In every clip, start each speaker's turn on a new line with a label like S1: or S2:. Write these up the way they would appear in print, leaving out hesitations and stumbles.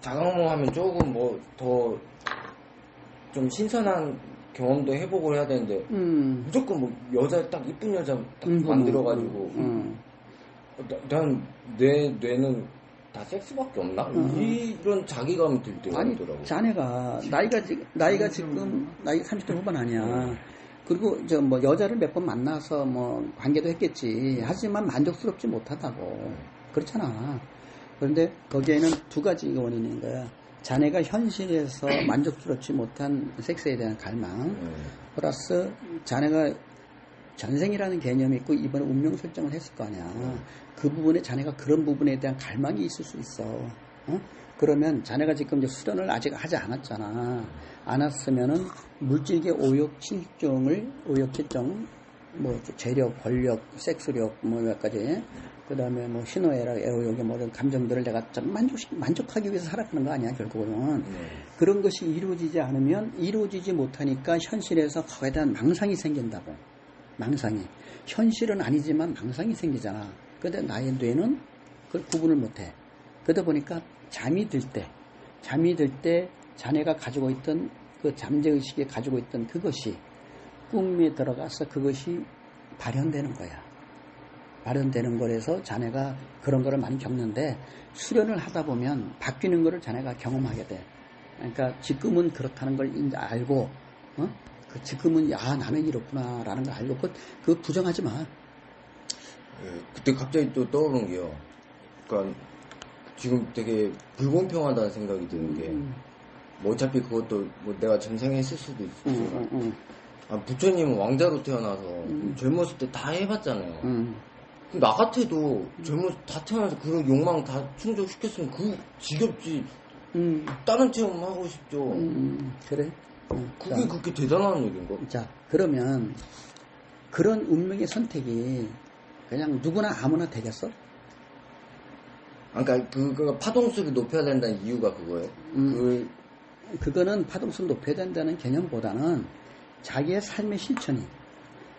S1: 자각몽 하면 조금 뭐 더 좀 신선한 경험도 해보고 해야 되는데 무조건 뭐 여자 딱 이쁜 여자 딱 만들어가지고 난 뇌는 다 섹스밖에 없나? 이런 자기감이 들 때가
S2: 아니,
S1: 있더라고.
S2: 자네가 나이가 지금 나이 30대 후반 아니야. 그리고 저 뭐 여자를 몇 번 만나서 뭐 관계도 했겠지. 하지만 만족스럽지 못하다고. 그렇잖아. 그런데 거기에는 두 가지 원인이 있는 거야. 자네가 현실에서 만족스럽지 못한 섹스에 대한 갈망, 플러스 자네가 전생이라는 개념이 있고 이번에 운명 설정을 했을 거 아니야. 그 부분에 자네가 그런 부분에 대한 갈망이 있을 수 있어. 그러면 자네가 지금 이제 수련을 아직 하지 않았잖아. 안 했으면은 물질계 오욕 7종을 오욕 7종 뭐 재력, 권력, 섹스력 뭐 몇 가지, 그 다음에 뭐 신호애락, 애호욕의 모든 감정들을 내가 좀 만족하기 위해서 살아가는 거 아니야 결국은. 그런 것이 이루어지지 않으면 이루어지지 못하니까 현실에서 거기에 대한 망상이 생긴다고. 망상이 현실은 아니지만 망상이 생기잖아. 근데 나의 뇌는 그걸 구분을 못해. 그러다 보니까 잠이 들 때 자네가 가지고 있던 그 잠재의식에 가지고 있던 그것이 꿈에 들어가서 그것이 발현되는 거야. 발현되는 거라서 자네가 그런 거를 많이 겪는데, 수련을 하다 보면 바뀌는 거를 자네가 경험하게 돼. 그러니까 지금은 그렇다는 걸 이제 알고, 그 지금은 나는 이렇구나 라는 걸 알고, 그거 부정하지 마.
S1: 그때 갑자기 또 떠오른 게요. 그러니까 지금 되게 불공평하다는 생각이 드는 게, 뭐 어차피 그것도 뭐 내가 전생했을 수도 있지만, 부처님은 왕자로 태어나서 젊었을 때 다 해봤잖아요. 그럼 나 같아도 다 태어나서 그 욕망 다 충족시켰으면 그 지겹지. 다른 체험 하고 싶죠.
S2: 그래?
S1: 그게 자, 그렇게 대단한 일인가?
S2: 자, 그러면 그런 운명의 선택이 그냥 누구나 아무나 되겠어?
S1: 그러니까 그거 파동수를 높여야 된다는 이유가 그거예요.
S2: 그거는 파동수를 높여야 된다는 개념보다는 자기의 삶의 실천이,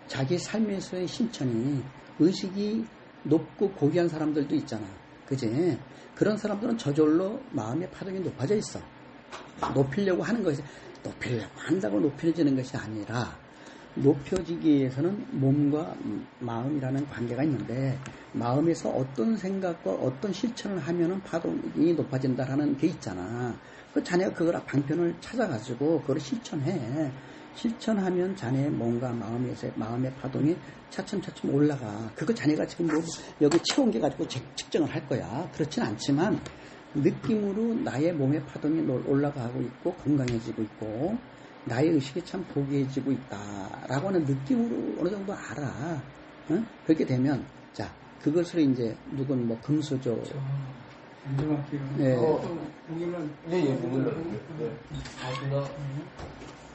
S2: 자기 삶에서의 실천이 의식이 높고 고귀한 사람들도 있잖아. 그지? 그런 사람들은 저절로 마음의 파동이 높아져 있어. 높이려고 하는 것이, 높이려고 한다고 높여지는 것이 아니라, 높여지기 위해서는 몸과 마음이라는 관계가 있는데, 마음에서 어떤 생각과 어떤 실천을 하면은 파동이 높아진다라는 게 있잖아. 그 자네가 그걸 방편을 찾아가지고 그걸 실천해. 실천하면 자네의 몸과 마음의 파동이 차츰차츰 올라가. 그거 자네가 지금 뭐 여기 체온 게 가지고 측정을 할 거야. 그렇진 않지만 느낌으로 나의 몸의 파동이 올라가고 있고 건강해지고 있고 나의 의식이 참 고귀해지고 있다라고 하는 느낌으로 어느 정도 알아. 응? 그렇게 되면 자, 그것을 이제 누군 뭐 금수저
S3: 네.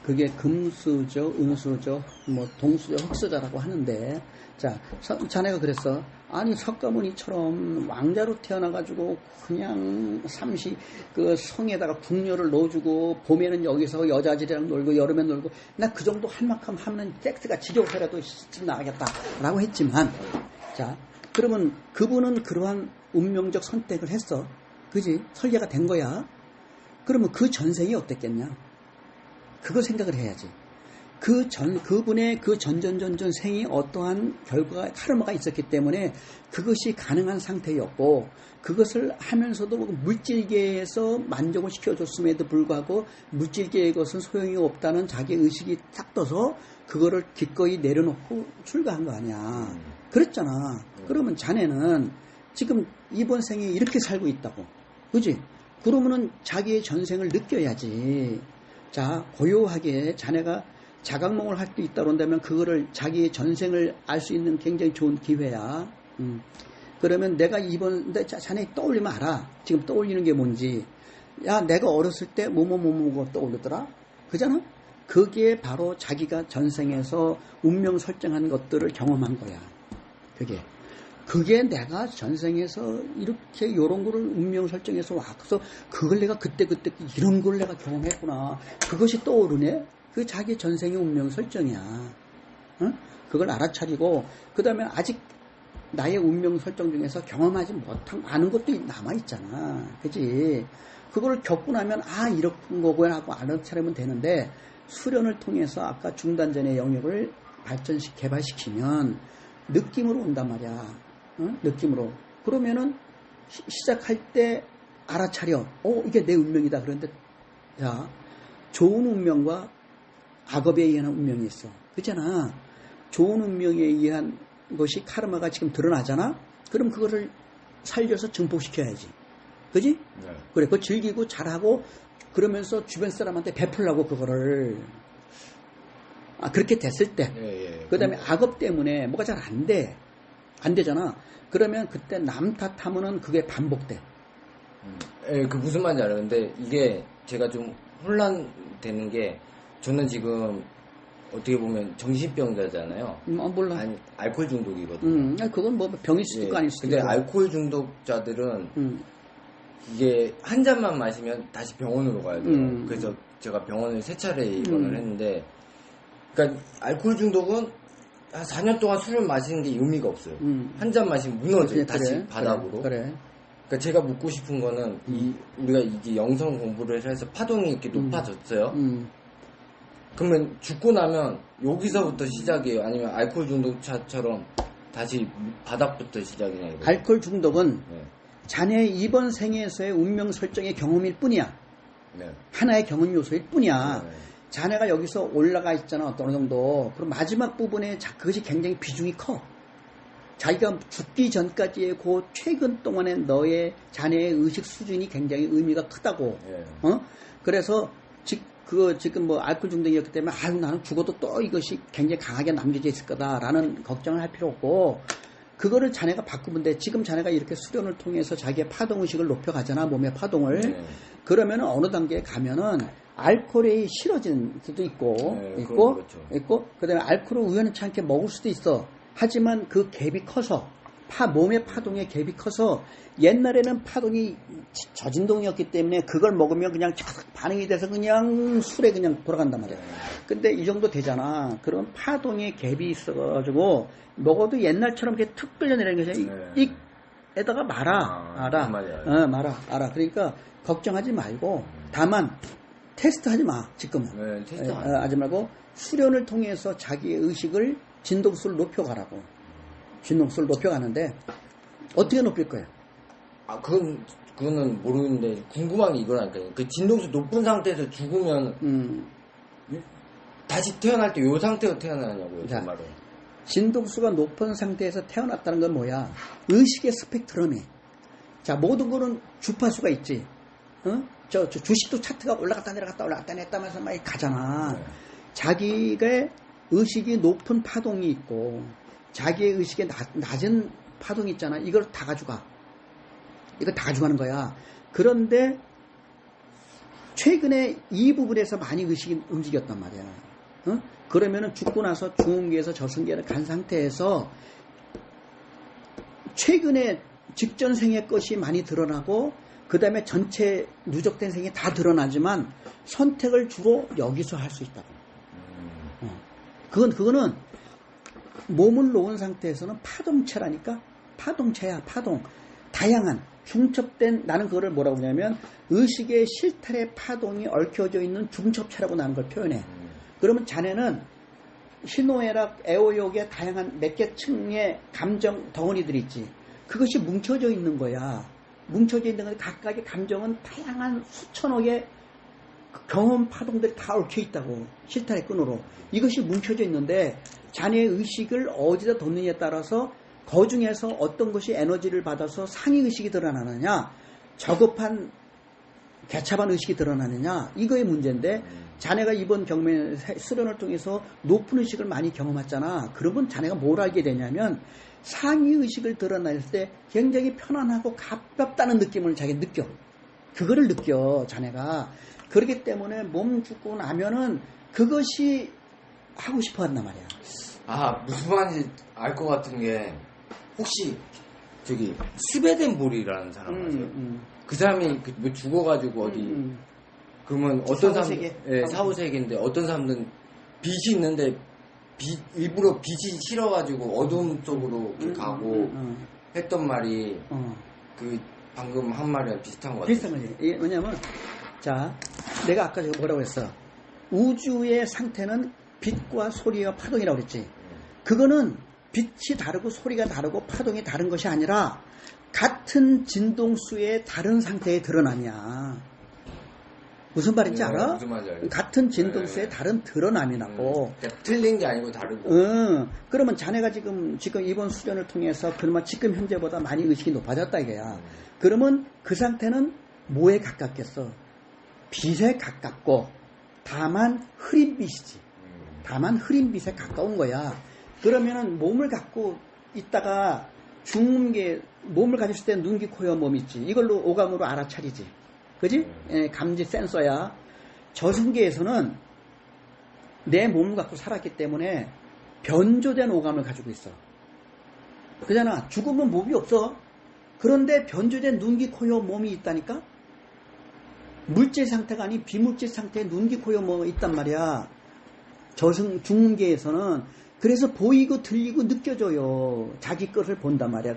S2: 그게 금수저, 은수저, 뭐 동수저, 흑수저라고 하는데, 자, 자네가 그랬어. 아니 석가모니처럼 왕자로 태어나가지고 그냥 그 성에다가 궁녀를 넣어주고 봄에는 여기서 여자들이랑 놀고 여름에 놀고 나 그 정도 할 만큼 하면 섹스가 지겨워서라도 집 나가겠다라고 했지만, 자, 그러면 그분은 그러한 운명적 선택을 했어. 그지? 설계가 된 거야. 그러면 그 전생이 어땠겠냐? 그거 생각을 해야지. 그분의 그 전전전전 생이 어떠한 결과가, 카르마가 있었기 때문에 그것이 가능한 상태였고, 그것을 하면서도 물질계에서 만족을 시켜줬음에도 불구하고 물질계의 것은 소용이 없다는 자기 의식이 딱 떠서 그거를 기꺼이 내려놓고 출가한 거 아니야. 그랬잖아. 그러면 자네는 지금 이번 생에 이렇게 살고 있다고. 그지? 그러면은 자기의 전생을 느껴야지. 자, 고요하게 자네가 자각몽을 할 수 있다고 한다면 그거를 자기의 전생을 알 수 있는 굉장히 좋은 기회야. 그러면 내가 자네 떠올리면 알아. 지금 떠올리는 게 뭔지. 야, 내가 어렸을 때 뭐뭐 떠올리더라? 그잖아? 그게 바로 자기가 전생에서 운명 설정한 것들을 경험한 거야. 그게 내가 전생에서 이렇게 요런 거를 운명 설정해서 와서 그걸 내가 그때 이런 걸 내가 경험했구나. 그것이 떠오르네? 그게 자기 전생의 운명 설정이야. 응? 그걸 알아차리고, 그 다음에 아직 나의 운명 설정 중에서 경험하지 못한, 아는 것도 남아있잖아. 그지? 그걸 겪고 나면 이런 거구나 하고 알아차리면 되는데 수련을 통해서 아까 중단전의 영역을 개발시키면 느낌으로 온단 말이야. 느낌으로. 그러면은 시작할 때 알아차려. 이게 내 운명이다. 그런데 자, 좋은 운명과 악업에 의한 운명이 있어. 그렇잖아. 좋은 운명에 의한 것이 카르마가 지금 드러나잖아. 그럼 그거를 살려서 증폭시켜야지. 그지?
S1: 네.
S2: 그래, 그거 즐기고 잘하고 그러면서 주변 사람한테 베풀라고 그거를. 그렇게 됐을 때.
S1: 예.
S2: 그 다음에 악업 때문에 뭐가 잘 안 돼. 안 되잖아. 그러면 그때 남 탓하면은 그게 반복돼.
S1: 예, 그 무슨 말인지 알아요. 근데 이게 제가 좀 혼란되는 게 저는 지금 어떻게 보면 정신병자잖아요.
S2: 몰라.
S1: 아니, 알코올 중독이거든요.
S2: 그건 뭐 병일 수도 있고 아닐 수도 있고.
S1: 근데 알코올 중독자들은 이게 한 잔만 마시면 다시 병원으로 가야 돼요. 그래서 제가 병원을 3차례 입원을 했는데, 그러니까 알코올 중독은 한 4년 동안 술을 마시는 게 의미가 없어요. 한 잔 마시면 무너져요. 다시 바닥으로.
S2: 그래.
S1: 그러니까 제가 묻고 싶은 거는 우리가 이제 영성 공부를 해서 파동이 이렇게 높아졌어요. 그러면 죽고 나면 여기서부터 시작이에요? 아니면 알코올 중독자처럼 다시 바닥부터 시작이냐?
S2: 알코올 중독은 자네의 이번 생에서의 운명 설정의 경험일 뿐이야. 하나의 경험 요소일 뿐이야. 자네가 여기서 올라가 있잖아, 어느 정도. 그럼 마지막 부분에 그것이 굉장히 비중이 커. 자기가 죽기 전까지의 그 최근 동안의 자네의 의식 수준이 굉장히 의미가 크다고. 그래서 지금 뭐 알코올 중독이었기 때문에 나는 죽어도 또 이것이 굉장히 강하게 남겨져 있을 거다라는 걱정을 할 필요 없고, 그거를 자네가 바꾸면 돼. 지금 자네가 이렇게 수련을 통해서 자기의 파동 의식을 높여가잖아, 몸의 파동을. 그러면은 어느 단계에 가면은 알코올이 싫어진 수도 있고, 그 다음에 알코올을 우연치 않게 먹을 수도 있어. 하지만 그 갭이 커서, 몸의 파동의 갭이 커서, 옛날에는 파동이 저진동이었기 때문에 그걸 먹으면 그냥 반응이 돼서 그냥 술에 그냥 돌아간단 말이야. 근데 이 정도 되잖아. 그런 파동의 갭이 있어가지고, 먹어도 옛날처럼 이렇게 툭 끌려내리는 것이 익에다가 알아. 알아. 그러니까 걱정하지 말고, 다만, 테스트 하지 마, 지금은.
S1: 테스트
S2: 하지 말고, 수련을 통해서 자기의 의식을 진동수를 높여가라고. 진동수를 높여가는데, 어떻게 높일 거야?
S1: 그거는 모르는데, 궁금한 게 이거라니까요. 그 진동수 높은 상태에서 죽으면, 다시 태어날 때 요 상태로 태어나냐고요, 정말로.
S2: 진동수가 높은 상태에서 태어났다는 건 뭐야? 의식의 스펙트럼이. 자, 모든 거는 주파수가 있지. 저 주식도 차트가 올라갔다 내렸다면서 막 가잖아. 자기의 의식이 높은 파동이 있고, 자기의 의식의 낮은 파동이 있잖아. 이걸 다 가져가. 이거 다 가져가는 거야. 그런데, 최근에 이 부분에서 많이 의식이 움직였단 말이야. 그러면은 죽고 나서 중흥계에서 저승계를 간 상태에서 최근에 직전 생의 것이 많이 드러나고 그 다음에 전체 누적된 생이 다 드러나지만 선택을 주로 여기서 할 수 있다고. 그거는 몸을 놓은 상태에서는 파동체라니까. 파동체야, 파동. 다양한 중첩된, 나는 그거를 뭐라고 하냐면 의식의 실탈의 파동이 얽혀져 있는 중첩체라고 나는 걸 표현해. 그러면 자네는 희노애락, 애호욕의 다양한 몇 개 층의 감정 덩어리들이 있지. 그것이 뭉쳐져 있는 거야. 뭉쳐져 있는 건데 각각의 감정은 다양한 수천억의 경험 파동들이 다 얽혀 있다고. 실타래 끈으로. 이것이 뭉쳐져 있는데 자네의 의식을 어디다 뒀느냐에 따라서 그 중에서 어떤 것이 에너지를 받아서 상위 의식이 드러나느냐, 저급한 개차반 의식이 드러나느냐, 이거의 문제인데 자네가 이번 경매 수련을 통해서 높은 의식을 많이 경험했잖아. 그러면 자네가 뭘 알게 되냐면 상위 의식을 드러낼 때 굉장히 편안하고 가볍다는 느낌을 자기가 느껴. 그거를 느껴, 자네가. 그렇기 때문에 몸 죽고 나면은 그것이 하고 싶어 한단 말이야.
S1: 무슨 말인지 알 것 같은 게, 혹시 저기 스베덴볼이라는 사람 아세요? 그 사람이 뭐 죽어가지고 어디 그러면 어떤 사람 사후세계인데 어떤 사람들은 빛이 있는데 일부러 빛이 싫어가지고 어둠 쪽으로 이렇게 가고 했던 말이 그 방금 한 말이랑 비슷한 것 같아요.
S2: 비슷한 거지. 이게 뭐냐면, 자, 내가 아까 저거 뭐라고 했어? 우주의 상태는 빛과 소리와 파동이라고 그랬지. 그거는 빛이 다르고 소리가 다르고 파동이 다른 것이 아니라 같은 진동수의 다른 상태에 드러남이야. 무슨 말인지 알아?
S1: 무슨 말인지 알겠어.
S2: 같은 진동수의 다른 드러남이라고.
S1: 그러니까 틀린 게 아니고 다르고.
S2: 그러면 자네가 지금 이번 수련을 통해서 그러면 지금 현재보다 많이 의식이 높아졌다 이거야. 그러면 그 상태는 뭐에 가깝겠어? 빛에 가깝고 다만 흐린 빛이지. 다만 흐린 빛에 가까운 거야. 그러면은 몸을 갖고 있다가 중음계 몸을 가지고 있을 때 눈, 귀, 코, 여, 몸 있지. 이걸로 오감으로 알아차리지. 그지? 감지 센서야. 저승계에서는 내 몸을 갖고 살았기 때문에 변조된 오감을 가지고 있어. 그잖아. 죽으면 몸이 없어. 그런데 변조된 눈, 귀, 코, 여, 몸이 있다니까? 물질 상태가 아닌 비물질 상태에 눈, 귀, 코, 여, 몸이 있단 말이야. 중계에서는. 그래서 보이고 들리고 느껴져요. 자기 것을 본단 말이야.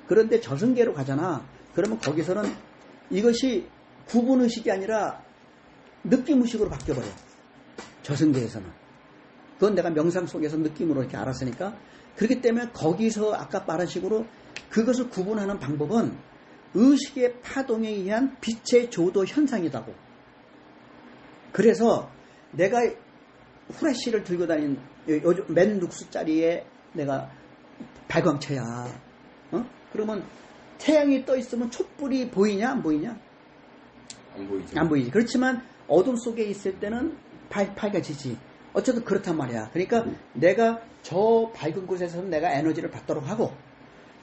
S2: 그런데 저승계로 가잖아. 그러면 거기서는 이것이 구분의식이 아니라 느낌의식으로 바뀌어버려. 저승계에서는. 그건 내가 명상 속에서 느낌으로 이렇게 알았으니까. 그렇기 때문에 거기서 아까 말한 식으로 그것을 구분하는 방법은 의식의 파동에 의한 빛의 조도 현상이다고. 그래서 내가 후레쉬를 들고 다닌 요즘 맨 룩스짜리에 내가 발광체야. 그러면 태양이 떠 있으면 촛불이 보이냐 안 보이냐?
S1: 안 보이지.
S2: 안 보이지. 그렇지만 어둠 속에 있을 때는 밝아지지. 어쨌든 그렇단 말이야. 그러니까 내가 저 밝은 곳에서는 내가 에너지를 받도록 하고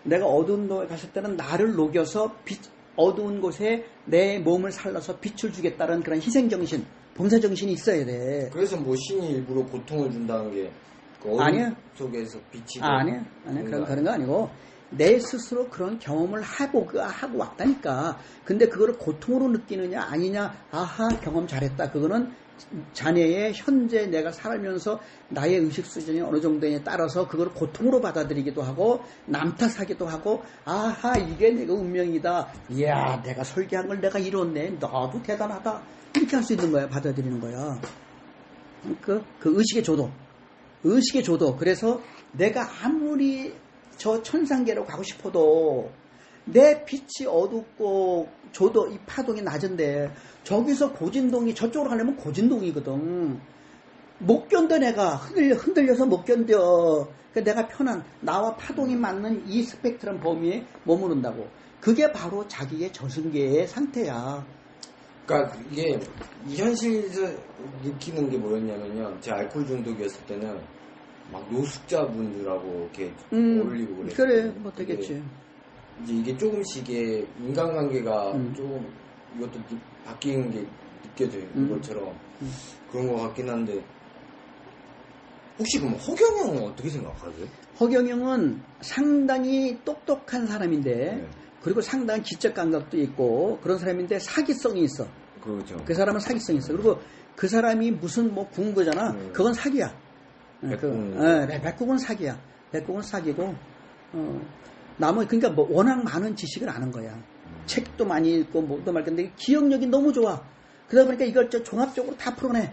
S2: 내가 어두운 곳에 갔을 때는 나를 녹여서 어두운 곳에 내 몸을 살려서 빛을 주겠다는 그런 희생정신, 봉사정신이 있어야 돼.
S1: 그래서 뭐 신이 일부러 고통을 준다는 게 그 어둠
S2: 아니야.
S1: 속에서 빛이
S2: 아니야. 그런 거 아니고 내 스스로 그런 경험을 하고 왔다니까. 근데 그거를 고통으로 느끼느냐 아니냐, 아하 경험 잘했다. 그거는 자네의 현재 내가 살면서 나의 의식 수준이 어느 정도에 따라서 그걸 고통으로 받아들이기도 하고 남 탓하기도 하고, 아하 이게 내가 운명이다, 이야 내가 설계한 걸 내가 이뤘네, 나도 대단하다, 이렇게 할 수 있는 거야. 받아들이는 거야. 그 의식의 조도. 그래서 내가 아무리 저 천상계로 가고 싶어도 내 빛이 어둡고 조도 이 파동이 낮은데 저기서 고진동이 저쪽으로 가려면 고진동이거든. 못 견뎌. 내가 흔들려서 못 견뎌. 그러니까 내가 편한 나와 파동이 맞는 이 스펙트럼 범위에 머무른다고. 그게 바로 자기의 저승계의 상태야.
S1: 그러니까 이게 이 현실에서 느끼는 게 뭐였냐면요. 제 알코올 중독이었을 때는 막 노숙자분들하고 이렇게 어울리고 그랬어요.
S2: 그래, 뭐 되겠지.
S1: 이제 이게 조금씩의 인간관계가 조금 이것도 바뀌는 게 느껴져요. 이것처럼 그런 것 같긴 한데, 혹시 그럼 허경영은 어떻게 생각하세요?
S2: 허경영은 상당히 똑똑한 사람인데,
S1: 네.
S2: 그리고 상당한 기적 감각도 있고 그런 사람인데 사기성이 있어.
S1: 그렇죠.
S2: 그 사람은 사기성이 있어. 그리고 그 사람이 무슨 뭐 궁거잖아. 그건 사기야. 백국은 사기야. 백국은 사기고, 그러니까 뭐 워낙 많은 지식을 아는 거야. 책도 많이 읽고 뭐도 말 건데 기억력이 너무 좋아. 그러다 보니까 이걸 종합적으로 다 풀어내.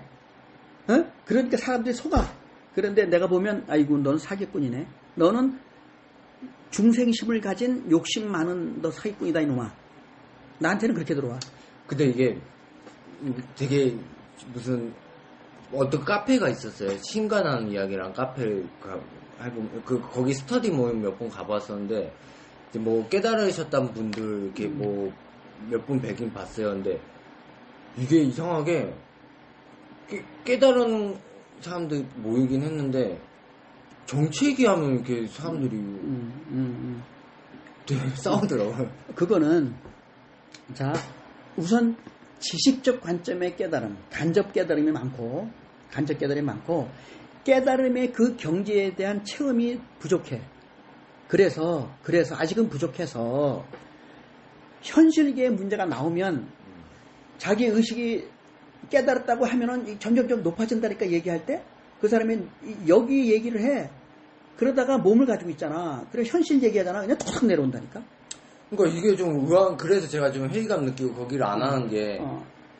S2: 그러니까 사람들이 속아. 그런데 내가 보면 아이고 넌 사기꾼이네. 너는 중생심을 가진 욕심 많은 너 사기꾼이다 이놈아. 나한테는 그렇게 들어와.
S1: 근데 이게 되게 무슨 어떤 카페가 있었어요. 신간한 이야기랑 카페를 거기 스터디 모임 몇 번 가봤었는데, 이제 뭐 깨달으셨던 분들 이렇게 뭐 몇 분 뵙긴 봤어요. 근데 이게 이상하게 깨달은 사람들 모이긴 했는데 정치 얘기하면 이렇게 사람들이 되게 싸우더라고요.
S2: 그거는 자 우선 지식적 관점의 깨달음, 간접 깨달음이 많고 깨달음의 그 경지에 대한 체험이 부족해. 그래서 아직은 부족해서 현실계의 문제가 나오면 자기 의식이 깨달았다고 하면은 점점 높아진다니까. 얘기할 때 그 사람이 여기 얘기를 해. 그러다가 몸을 가지고 있잖아. 그래 현실 얘기하잖아. 그냥 툭 내려온다니까.
S1: 그러니까 이게 좀 그래서 제가 좀 회의감 느끼고 거기를 안 하는 게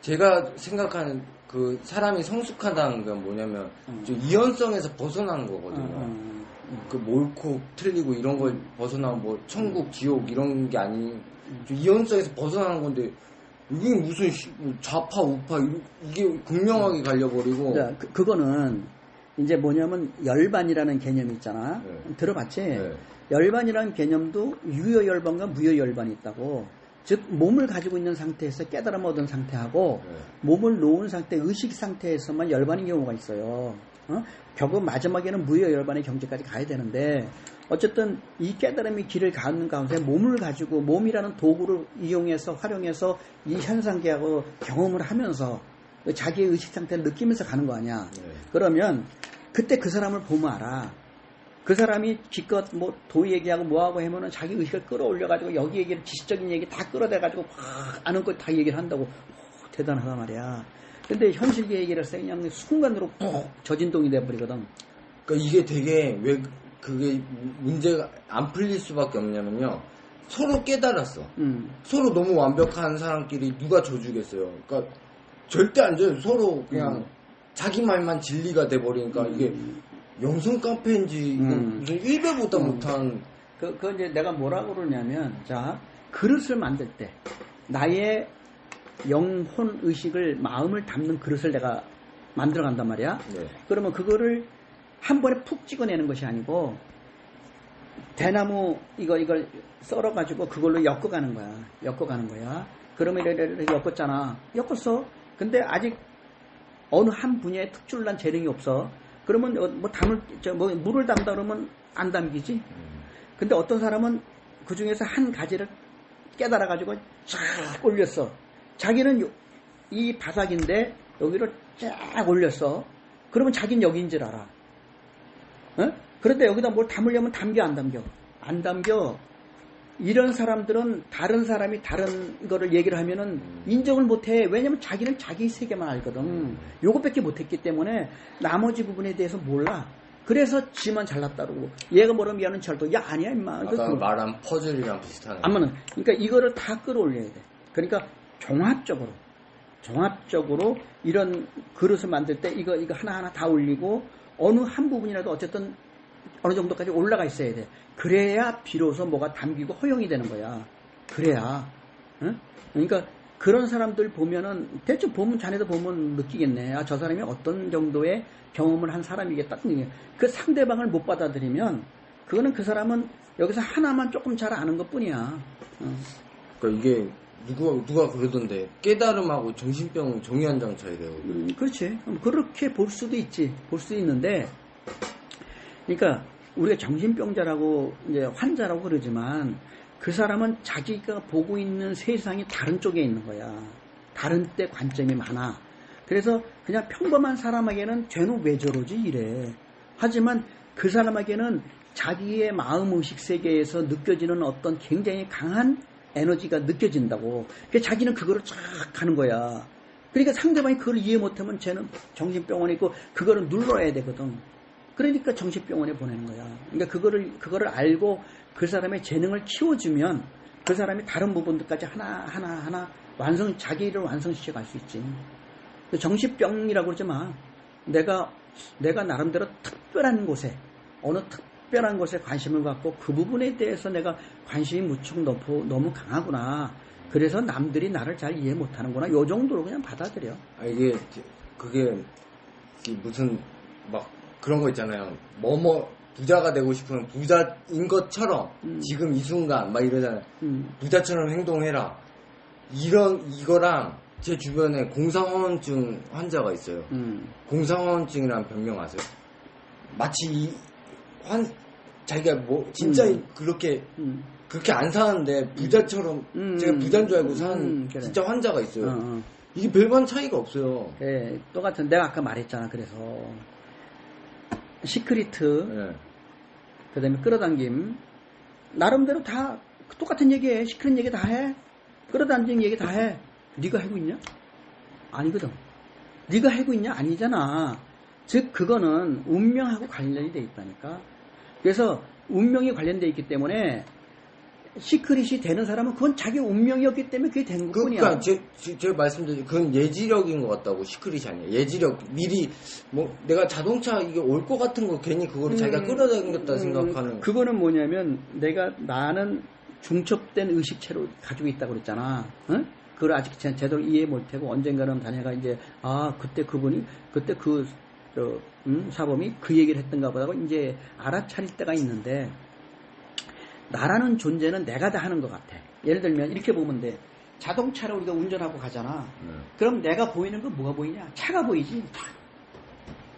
S1: 제가 생각하는 그 사람이 성숙하다는 건 뭐냐면 좀 이원성에서 벗어나는 거거든요. 그 옳고 틀리고 이런 걸 벗어나고 뭐 천국 지옥 이런 게 아닌 좀 이원성에서 벗어나는 건데 이게 무슨 좌파 우파 이게 극명하게 갈려버리고.
S2: 자, 그거는 이제 뭐냐면 열반이라는 개념이 있잖아.
S1: 네.
S2: 들어봤지?
S1: 네.
S2: 열반이라는 개념도 유효열반과 무효열반이 있다고. 즉 몸을 가지고 있는 상태에서 깨달음 얻은 상태하고
S1: 네.
S2: 몸을 놓은 상태, 의식 상태에서만 열반인 경우가 있어요. 결국 마지막에는 무효열반의 경지까지 가야 되는데 어쨌든 이 깨달음이 길을 가는 가운데 몸을 가지고 몸이라는 도구를 이용해서 활용해서 이 현상계하고 경험을 하면서 자기의 의식 상태를 느끼면서 가는 거 아니야.
S1: 네.
S2: 그러면 그때 그 사람을 보면 알아. 그 사람이 기껏 뭐 도 얘기하고 뭐하고 하면은 자기 의식을 끌어올려가지고 여기 얘기를 지식적인 얘기 다 끌어대가지고 막 아는 거 다 얘기를 한다고. 대단하단 말이야. 근데 현실계 얘기를 해서 그냥 순간으로 저진동이 돼버리거든.
S1: 그러니까 이게 되게 왜 그게 문제가 안 풀릴 수밖에 없냐면요. 서로 깨달았어. 서로 너무 완벽한 사람끼리 누가 져주겠어요. 그러니까 절대 안 져요. 서로 그냥 자기 말만 진리가 돼버리니까 이게 영성 카페인지 이거 무슨 1배보다 못한.
S2: 그 이제 내가 뭐라고 그러냐면 자 그릇을 만들 때 나의 영혼 의식을 마음을 담는 그릇을 내가 만들어 간단 말이야.
S1: 네.
S2: 그러면 그거를 한 번에 푹 찍어내는 것이 아니고 대나무 이걸 썰어가지고 그걸로 엮어가는 거야. 그러면 이렇게 엮었잖아. 엮었어. 근데 아직 어느 한 분야에 특출난 재능이 없어. 그러면 뭐 물을 담다 그러면 안 담기지. 근데 어떤 사람은 그 중에서 한 가지를 깨달아가지고 쫙 올렸어. 자기는 이 바닥인데 여기를 쫙 올렸어. 그러면 자기는 여기인 줄 알아. 그런데 여기다 뭘 담으려면 담겨 안 담겨? 안 담겨. 이런 사람들은 다른 사람이 다른 거를 얘기를 하면은 인정을 못해. 왜냐면 자기는 자기 세계만 알거든. 요것밖에 못했기 때문에 나머지 부분에 대해서 몰라. 그래서 지만 잘났다 그러고 얘가 뭐라면 얘는 잘도 야 아니야 임마.
S1: 아까 말한 퍼즐이랑 비슷하네.
S2: 아무는 그러니까 이거를 다 끌어올려야 돼. 그러니까 종합적으로 이런 그릇을 만들 때 이거 하나하나 다 올리고 어느 한 부분이라도 어쨌든 어느 정도까지 올라가 있어야 돼. 그래야 비로소 뭐가 담기고 허용이 되는 거야. 그래야. 응? 그러니까 그런 사람들 보면은 대충 보면 자네도 보면 느끼겠네. 아, 저 사람이 어떤 정도의 경험을 한 사람이겠다. 그 상대방을 못 받아들이면 그거는 그 사람은 여기서 하나만 조금 잘 아는 것뿐이야.
S1: 그러니까 이게 누가 그러던데 깨달음하고 정신병은 종이 한 장 차이래요.
S2: 그렇지. 그렇게 볼 수도 있지. 볼 수 있는데, 그러니까 우리가 정신병자라고 이제 환자라고 그러지만 그 사람은 자기가 보고 있는 세상이 다른 쪽에 있는 거야. 다른 때 관점이 많아. 그래서 그냥 평범한 사람에게는 쟤는 왜 저러지 이래. 하지만 그 사람에게는 자기의 마음의식 세계에서 느껴지는 어떤 굉장히 강한 에너지가 느껴진다고. 그러니까 자기는 그거를 쫙 하는 거야. 그러니까 상대방이 그걸 이해 못하면 쟤는 정신병원에 있고 그거를 눌러야 되거든. 그러니까 정신병원에 보내는 거야. 그러니까 그거를 알고 그 사람의 재능을 키워주면 그 사람이 다른 부분들까지 하나 자기를 완성시켜 갈 수 있지. 정신병이라고 그러지 마. 내가 나름대로 특별한 곳에 어느 특별한 것에 관심을 갖고 그 부분에 대해서 내가 관심이 무척 너무 강하구나. 그래서 남들이 나를 잘 이해 못하는구나. 요 정도로 그냥 받아들여.
S1: 아 그게 무슨 막 그런 거 있잖아요. 부자가 되고 싶으면 부자인 것처럼 지금 이 순간 막 이러잖아요. 부자처럼 행동해라. 이거랑 제 주변에 공상호흡증 환자가 있어요. 공상호흡증이라는 병명 아세요? 마치 자기가 진짜 그렇게 안 사는데 부자처럼 제가 부자인 줄 알고 사는
S2: 그래.
S1: 진짜 환자가 있어요. 이게 별반 차이가 없어요.
S2: 네, 똑같은 내가 아까 말했잖아. 그래서 시크리트,
S1: 네.
S2: 그다음에 끌어당김 나름대로 다 똑같은 얘기해. 시크릿 얘기 다 해. 끌어당김 얘기 다 해. 네가 하고 있냐? 아니거든. 네가 하고 있냐? 아니잖아. 즉 그거는 운명하고 관련이 돼 있다니까. 그래서 운명이 관련돼 있기 때문에 시크릿이 되는 사람은 그건 자기 운명이었기 때문에 그게 된 것뿐이야.
S1: 그러니까 제가 말씀드린 그건 예지력인 것 같다고. 시크릿이 아니야. 예지력. 미리 뭐 내가 자동차 이게 올 것 같은 거 괜히 그거를 자기가 끌어당겼다 생각하는.
S2: 그거는 뭐냐면 나는 중첩된 의식체로 가지고 있다고 그랬잖아. 응? 그걸 아직 제대로 이해 못하고 언젠가는 자네가 이제 그때 그분이 그때 사범이 그 얘기를 했던가 보다고 이제 알아차릴 때가 있는데, 나라는 존재는 내가 다 하는 것 같아. 예를 들면 이렇게 보면 돼. 자동차를 우리가 운전하고 가잖아. 그럼 내가 보이는 건 뭐가 보이냐? 차가 보이지.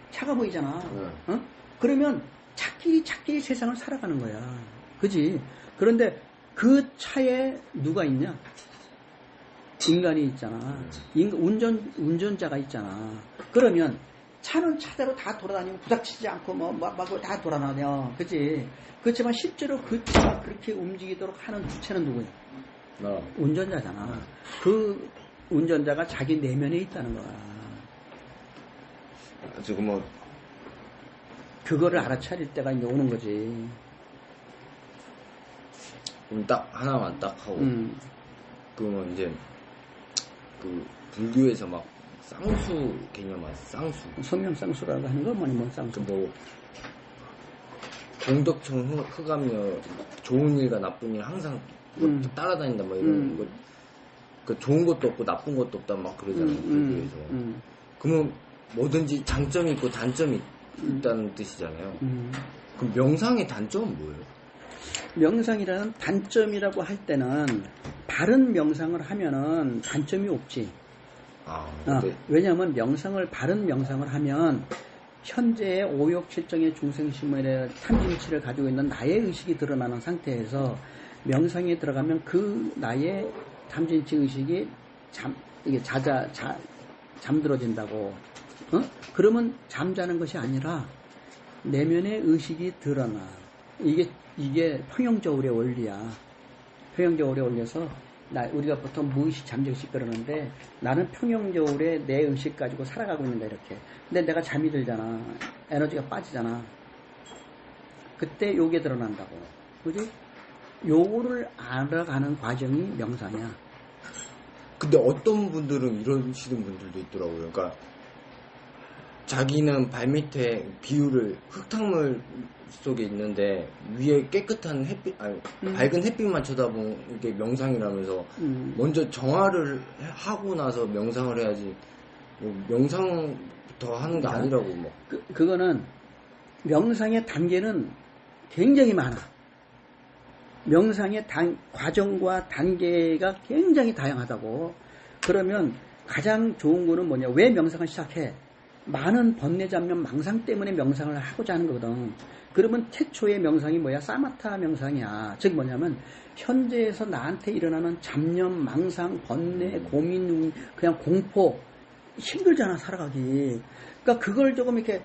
S2: 차가 보이잖아. 어? 그러면 차끼리 세상을 살아가는 거야. 그지? 그런데 그 차에 누가 있냐? 인간이 있잖아. 운전자가 있잖아. 그러면 차는 차대로 다 돌아다니고 부닥치지 않고 막 다 돌아다녀. 그치? 그렇지만 실제로 그 차가 그렇게 움직이도록 하는 주체는 누구야? 운전자잖아. 그 운전자가 자기 내면에 있다는 거야.
S1: 지금
S2: 그거를 알아차릴 때가 이제 오는 거지.
S1: 그럼 딱 하나만 딱 하고. 그러면 이제 그 불교에서 막 쌍수 개념 아세요? 쌍수.
S2: 성명쌍수라고 하는 건 뭐니 쌍수?
S1: 뭐 공덕청 흑암여 좋은 일과 나쁜 일 항상 따라다닌다 뭐 이런 거. 그 좋은 것도 없고 나쁜 것도 없다 막 그러잖아요. 불교에서. 그러면 뭐든지 장점이 있고 단점이 있다는 뜻이잖아요. 그럼 명상의 단점은 뭐예요?
S2: 명상이라는 단점이라고 할 때는 바른 명상을 하면은 단점이 없지. 왜냐하면 바른 명상을 하면 현재의 오욕칠정의 중생심의 탐진치를 가지고 있는 나의 의식이 드러나는 상태에서 명상에 들어가면 그 나의 탐진치 의식이 잠들어진다고. 그러면 잠자는 것이 아니라 내면의 의식이 드러나. 이게 평형저울의 원리야. 평형저울의 원리에서 우리가 보통 무의식 잠재의식 그러는데, 나는 평형저울에 내 의식 가지고 살아가고 있는다 이렇게. 근데 내가 잠이 들잖아. 에너지가 빠지잖아. 그때 요게 드러난다고. 그지? 요거를 알아가는 과정이 명상이야.
S1: 근데 어떤 분들은 이러시는 분들도 있더라고요. 그러니까 자기는 발밑에 비율을 흙탕물 속에 있는데 위에 깨끗한 햇빛, 밝은 햇빛만 쳐다보는 게 명상이라면서 먼저 정화를 하고 나서 명상을 해야지 뭐 명상부터 하는 게 아니라고 뭐.
S2: 그거는 명상의 단계는 굉장히 많아. 명상의 과정과 단계가 굉장히 다양하다고. 그러면 가장 좋은 거는 뭐냐? 왜 명상을 시작해? 많은 번뇌잡념 망상 때문에 명상을 하고자 하는 거거든. 그러면 태초의 명상이 뭐야? 사마타 명상이야. 즉 뭐냐면 현재에서 나한테 일어나는 잡념, 망상, 번뇌, 고민, 그냥 공포, 힘들잖아 살아가기. 그러니까 그걸 조금 이렇게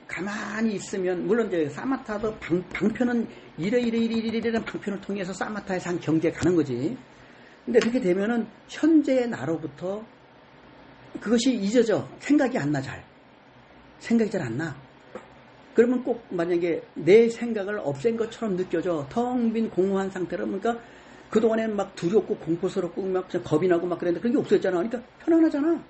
S2: 가만히 있으면, 물론 이제 사마타도 방편은 이런 방편을 통해서 사마타의 상 경지에 가는 거지. 근데 그렇게 되면은 현재의 나로부터 그것이 잊어져. 생각이 안 나, 생각이 잘 안 나. 그러면 꼭 만약에 내 생각을 없앤 것처럼 느껴져. 텅 빈 공허한 상태로. 그러니까 그동안에는 막 두렵고 공포스럽고 막 겁이 나고 막 그랬는데 그런 게 없어졌잖아. 그러니까 편안하잖아.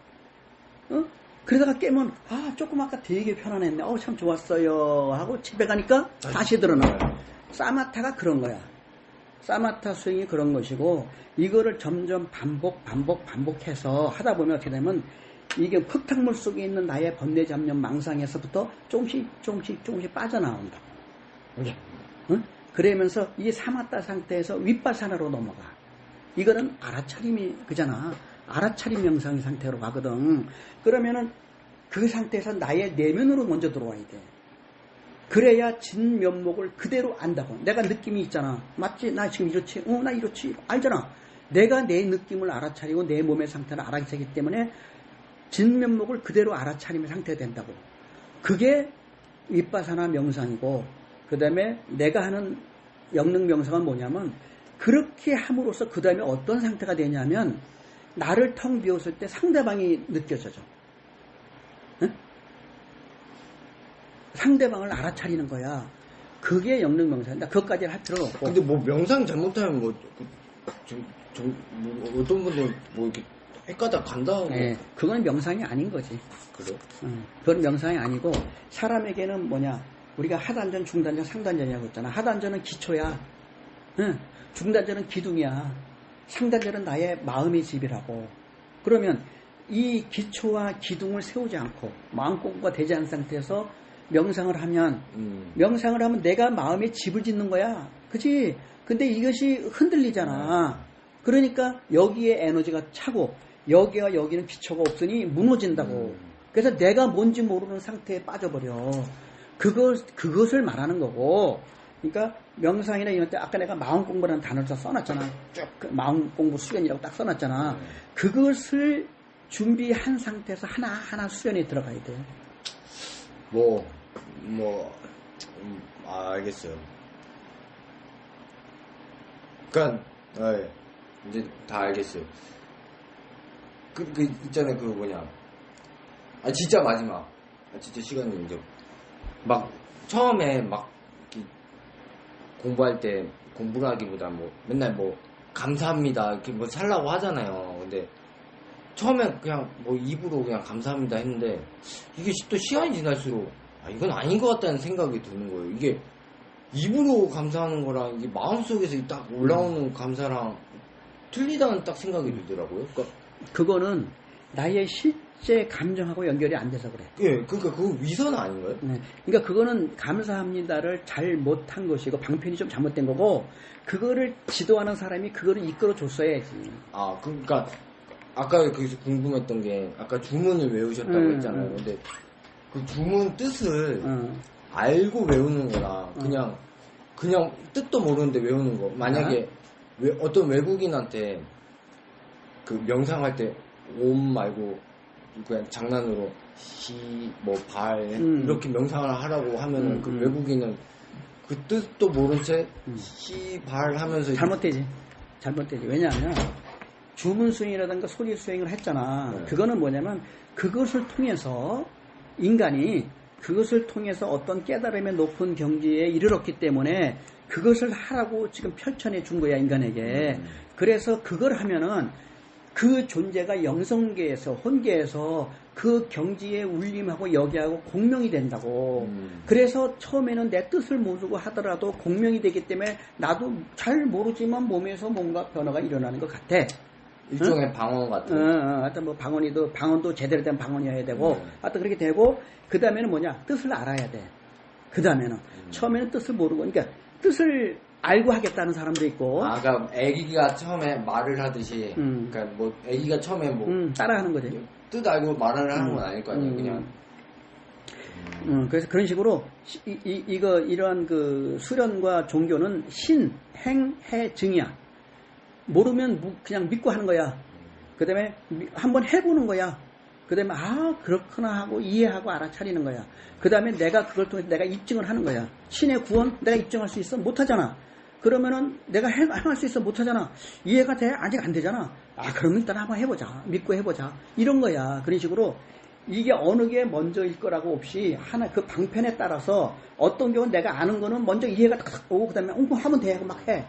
S2: 그러다가 깨면 조금 아까 되게 편안했네. 참 좋았어요 하고 집에 가니까 다시 드러나. 사마타가 그런 거야. 사마타 수행이 그런 것이고, 이거를 점점 반복해서 하다 보면 어떻게 되면 이게 흙탕물 속에 있는 나의 번뇌 잡념 망상에서부터 조금씩 빠져나온다. 그러면서 이 사마타 상태에서 윗바사나로 넘어가. 이거는 알아차림이 그잖아. 알아차림 명상의 상태로 가거든. 그러면은 그 상태에서 나의 내면으로 먼저 들어와야 돼. 그래야 진면목을 그대로 안다고. 내가 느낌이 있잖아. 맞지? 나 지금 이렇지? 나 이렇지? 알잖아. 내가 내 느낌을 알아차리고 내 몸의 상태를 알아차리기 때문에 진면목을 그대로 알아차리면 상태가 된다고. 그게 윗바사나 명상이고, 그 다음에 내가 하는 영능 명상은 뭐냐면, 그렇게 함으로써 그 다음에 어떤 상태가 되냐면, 나를 텅 비웠을 때 상대방이 느껴져져. 응? 상대방을 알아차리는 거야. 그게 영능명상이다. 그것까지는 할 필요는 없고.
S1: 근데 뭐 명상 잘못하면 뭐 어떤 분들 뭐 이렇게 헷가닥 간다고.
S2: 예, 그건 명상이 아닌 거지.
S1: 그래?
S2: 그건 명상이 아니고 사람에게는 뭐냐, 우리가 하단전, 중단전, 상단전이라고 했잖아. 하단전은 기초야. 중단전은 기둥이야. 상단전은 나의 마음의 집이라고. 그러면 이 기초와 기둥을 세우지 않고 마음 공부가 되지 않은 상태에서 명상을 하면 내가 마음의 집을 짓는 거야. 그치? 근데 이것이 흔들리잖아. 그러니까 여기에 에너지가 차고 여기와 여기는 기초가 없으니 무너진다고. 그래서 내가 뭔지 모르는 상태에 빠져버려. 그것을 말하는 거고. 그러니까 명상이나 이런 때 아까 내가 마음 공부라는 단어를 다 써놨잖아. 쭉 마음 공부 수련이라고 딱 써놨잖아. 그것을 준비한 상태에서 하나하나 수련에 들어가야 돼.
S1: 알겠어요. 그러니까 이제 다 알겠어요. 그 있잖아요. 그 뭐냐. 진짜 마지막. 진짜 시간이 이제 막 처음에 막 공부할 때 공부를 하기보다 뭐 맨날 뭐 감사합니다 이렇게 뭐 살라고 하잖아요. 근데 처음에 그냥 뭐 입으로 그냥 감사합니다 했는데 이게 또 시간이 지날수록 이건 아닌 것 같다는 생각이 드는 거예요. 이게 입으로 감사하는 거랑 이게 마음속에서 딱 올라오는 감사랑 틀리다는 딱 생각이 들더라고요.
S2: 그거는 나의 실제 감정하고 연결이 안 돼서 그래.
S1: 예, 그러니까 그 위선 아닌가요?
S2: 네. 그러니까 그거는 감사합니다를 잘 못한 것이고 방편이 좀 잘못된 거고 그거를 지도하는 사람이 그거를 이끌어 줬어야지.
S1: 그러니까 아까 거기서 궁금했던 게 아까 주문을 외우셨다고 했잖아요. 근데 그 주문 뜻을 알고 외우는 거랑 그냥 뜻도 모르는데 외우는 거. 만약에 어떤 외국인한테 그 명상할 때 옴 말고 그냥 장난으로 발 이렇게 명상을 하라고 하면은 그 외국인은 그 뜻도 모른 채 발 하면서
S2: 잘못되지. 왜냐하면 주문 수행이라든가 소리 수행을 했잖아.
S1: 네.
S2: 그거는 뭐냐면 그것을 통해서 인간이 그것을 통해서 어떤 깨달음의 높은 경지에 이르렀기 때문에 그것을 하라고 지금 펼쳐내 준 거야, 인간에게. 그래서 그걸 하면은 그 존재가 영성계에서, 혼계에서 그 경지에 울림하고 여기하고 공명이 된다고. 그래서 처음에는 내 뜻을 모르고 하더라도 공명이 되기 때문에 나도 잘 모르지만 몸에서 뭔가 변화가 일어나는 것 같아.
S1: 일종의 방언 같은.
S2: 하여튼 뭐 방언도 제대로 된 방언이어야 되고, 하여튼 그렇게 되고, 그 다음에는 뭐냐? 뜻을 알아야 돼. 그 다음에는. 처음에는 뜻을 모르고, 그러니까 뜻을 알고 하겠다는 사람도 있고.
S1: 그러니까 애기가 처음에 말을 하듯이, 그러니까 뭐 애기가 처음에 뭐
S2: 따라하는 거지.
S1: 뜻 알고 말을 하는 건 아닐 거 아니에요, 그냥.
S2: 그래서 그런 식으로 이러한 그 수련과 종교는 신, 행, 해, 증이야. 모르면 그냥 믿고 하는 거야. 그 다음에 한번 해보는 거야. 그 다음에 그렇구나 하고 이해하고 알아차리는 거야. 그 다음에 내가 그걸 통해서 내가 입증을 하는 거야. 신의 구원 내가 입증할 수 있어? 못하잖아. 그러면은 내가 행할 수 있어? 못하잖아. 이해가 돼? 아직 안 되잖아. 그러면 일단 한번 해보자. 믿고 해보자. 이런 거야. 그런 식으로 이게 어느 게 먼저일 거라고 없이 하나 그 방편에 따라서 어떤 경우는 내가 아는 거는 먼저 이해가 딱 오고 그 다음에 하면 돼 하고 막 해.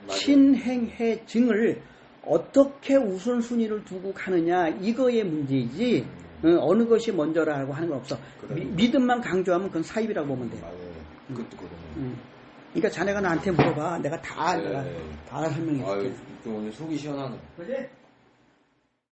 S2: 신행해 증을 어떻게 우선순위를 두고 가느냐 이거의 문제이지 어느 것이 먼저라고 하는 건 없어. 믿음만 강조하면 그건 사입이라고 보면 돼.
S1: 맞아요. 그것도 그러네.
S2: 그러니까 자네가 나한테 물어봐. 내가 다 설명해 줄게.
S1: 오늘 속이 시원하네.
S2: 그지?